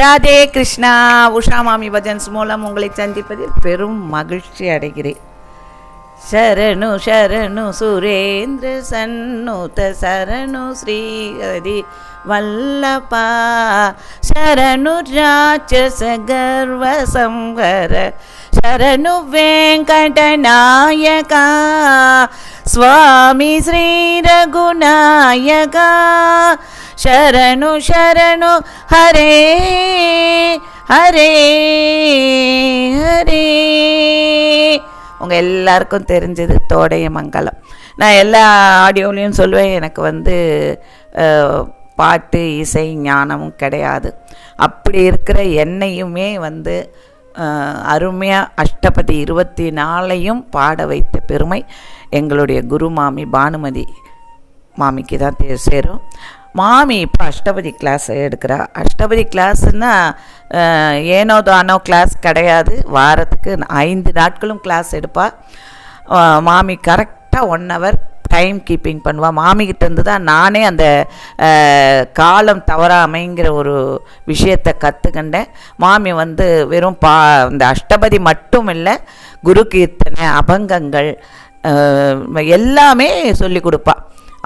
ராதே கிருஷ்ணா. உஷா மாமி பஜன்ஸ் மூலம் உங்களை சந்திப்பதில் பெரும் மகிழ்ச்சி அடைகிறேன். சரணு சரணு சுரேந்திர சன்னூத சரணு ஸ்ரீஹரி வல்லபா சரணு ராட்சச கர்வ சம்ஹர சரணு வெங்கடநாயகா ஸ்வாமி ஸ்ரீ ரகுநாயகா ಶರಣು ಶರಣು ಹರೇ ஹரே ஹரே. உங்கள் எல்லாருக்கும் தெரிஞ்சது தோடைய மங்கலம். நான் எல்லா ஆடியோலையும் சொல்லுவேன், எனக்கு பாட்டு இசை ஞானமும் கிடையாது. அப்படி இருக்கிற என்னையுமே அருமையாக அஷ்டபதி 24 பாட வைத்த பெருமை எங்களுடைய குரு மாமி பானுமதி மாமிக்கு தான் சேரும். மாமி இப்போ அஷ்டபதி கிளாஸ் எடுக்கிறா. அஷ்டபதி கிளாஸ்னால் ஏனோ தானோ கிளாஸ் கிடையாது. வாரத்துக்கு 5 நாட்களும் கிளாஸ் எடுப்பாள். மாமி கரெக்டாக 1 hour டைம் கீப்பிங் பண்ணுவாள். மாமிகிட்டேருந்து தான் நானே அந்த காலம் தவறாமைங்கிற ஒரு விஷயத்தை கற்றுக்கண்டேன். மாமி வெறும் இந்த அஷ்டபதி மட்டும் இல்லை, குரு கீர்த்தனை, அபங்கங்கள் எல்லாமே சொல்லி கொடுப்பா.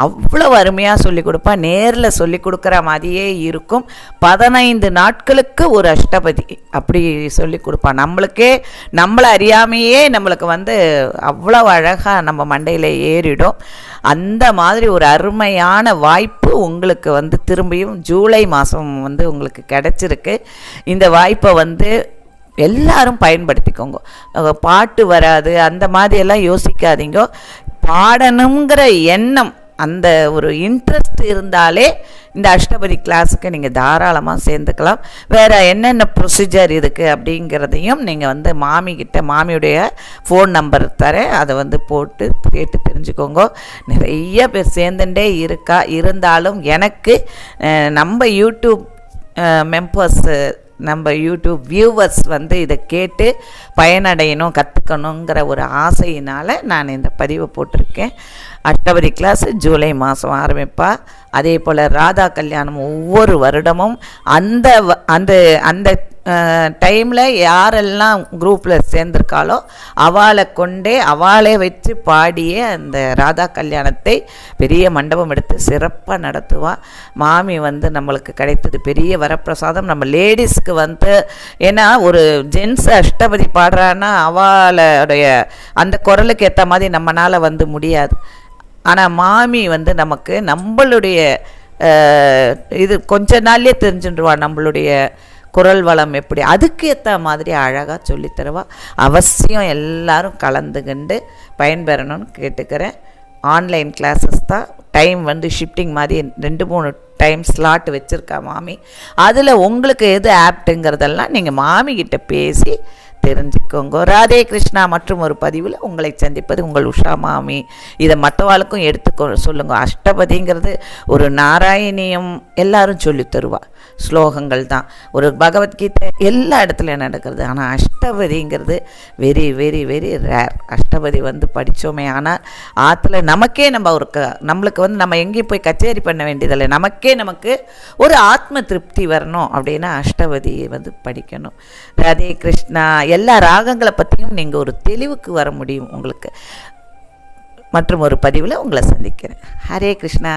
அவ்வளோ அருமையாக சொல்லிக் கொடுப்பா. நேரில் சொல்லி கொடுக்குற மாதிரியே இருக்கும். 15 நாட்களுக்கு ஒரு அஷ்டபதி அப்படி சொல்லி கொடுப்பா. நம்மளை அறியாமையே நம்மளுக்கு அவ்வளோ அழகாக நம்ம மண்டையில் ஏறிடும். அந்த மாதிரி ஒரு அருமையான வாய்ப்பு உங்களுக்கு திரும்பியும் ஜூலை மாதம் உங்களுக்கு கிடச்சிருக்கு. இந்த வாய்ப்பை எல்லாரும் பயன்படுத்திக்கோங்க. பாட்டு வராது அந்த மாதிரியெல்லாம் யோசிக்காதீங்க. பாடணுங்கிற எண்ணம், அந்த ஒரு இன்ட்ரெஸ்ட் இருந்தாலே இந்த அஷ்டபதி கிளாஸுக்கு நீங்கள் தாராளமாக சேர்ந்துக்கலாம். வேறு என்னென்ன ப்ரொசீஜர் இருக்குது அப்படிங்கிறதையும் நீங்கள் மாமியுடைய ஃபோன் நம்பர் தரேன், அதை போட்டு கேட்டு தெரிஞ்சுக்கோங்க. நிறைய பேர் சேர்ந்துட்டே இருந்தாலும் எனக்கு நம்ம யூடியூப் மெம்பர்ஸு, நம்ம யூடியூப் வியூவர்ஸ் இதை கேட்டு பயனடையணும், கற்றுக்கணுங்கிற ஒரு ஆசையினால் நான் இந்த பதிவை போட்டிருக்கேன். அஷ்டபதி கிளாஸ் ஜூலை மாதம் ஆரம்பிப்பா. அதே போல் ராதா கல்யாணம் ஒவ்வொரு வருடமும் அந்த அந்த அந்த டைமில் யாரெல்லாம் குரூப்பில் சேர்ந்துருக்காளோ அவளே வச்சு பாடிய அந்த ராதா கல்யாணத்தை பெரிய மண்டபம் எடுத்து சிறப்பாக நடத்துவாள். மாமி நம்மளுக்கு கிடைத்தது பெரிய வரப்பிரசாதம். நம்ம லேடிஸ்க்கு ஏன்னா ஒரு ஜென்ஸ் அஷ்டபதி பாடுறான்னா அவளுடைய அந்த குரலுக்கு ஏற்ற மாதிரி நம்மளால் முடியாது. ஆனால் மாமி நமக்கு நம்மளுடைய இது கொஞ்ச நாள்லேயே தெரிஞ்சுடுவா, நம்மளுடைய குரல் வளம் எப்படி, அதுக்கு ஏற்ற மாதிரி அழகாக சொல்லித்தருவா. அவசியம் எல்லாரும் கலந்துக்கிண்டு பயன்பெறணும்னு கேட்டுக்கிறேன். ஆன்லைன் கிளாஸஸ் தான். டைம் ஷிஃப்டிங் மாதிரி 2-3 டைம் ஸ்லாட் வச்சுருக்கா மாமி. அதில் உங்களுக்கு எது ஆப்ட்டுங்கிறதெல்லாம் நீங்கள் மாமிகிட்ட பேசி தெரிஞ்சுக்கோங்க. ராதே கிருஷ்ணா. மற்றும் ஒரு பதிவில் உங்களை சந்திப்பது உங்கள் உஷா மாமி. இதை மற்றவாளுக்கும் சொல்லுங்க. அஷ்டபதிங்கிறது ஒரு நாராயணியம் எல்லாரும் சொல்லி தருவா. ஸ்லோகங்கள் தான், ஒரு பகவத்கீதை எல்லா இடத்துலையும் நடக்கிறது. ஆனால் அஷ்டபதிங்கிறது very very very rare. Ashtapadi படித்தோமே ஆனால் ஆற்றுல நமக்கே நம்மளுக்கு நம்ம எங்கேயும் போய் கச்சேரி பண்ண வேண்டியதில்லை. நமக்கு ஒரு ஆத்ம திருப்தி வரணும் அப்படின்னா அஷ்டபதி படிக்கணும். ராதே கிருஷ்ணா. எல்லா ராகங்களை பற்றியும் நீங்கள் ஒரு தெளிவுக்கு வர முடியும் உங்களுக்கு. மற்றும் ஒரு பதிவில் உங்களை சந்திக்கிறேன். ஹரே கிருஷ்ணா.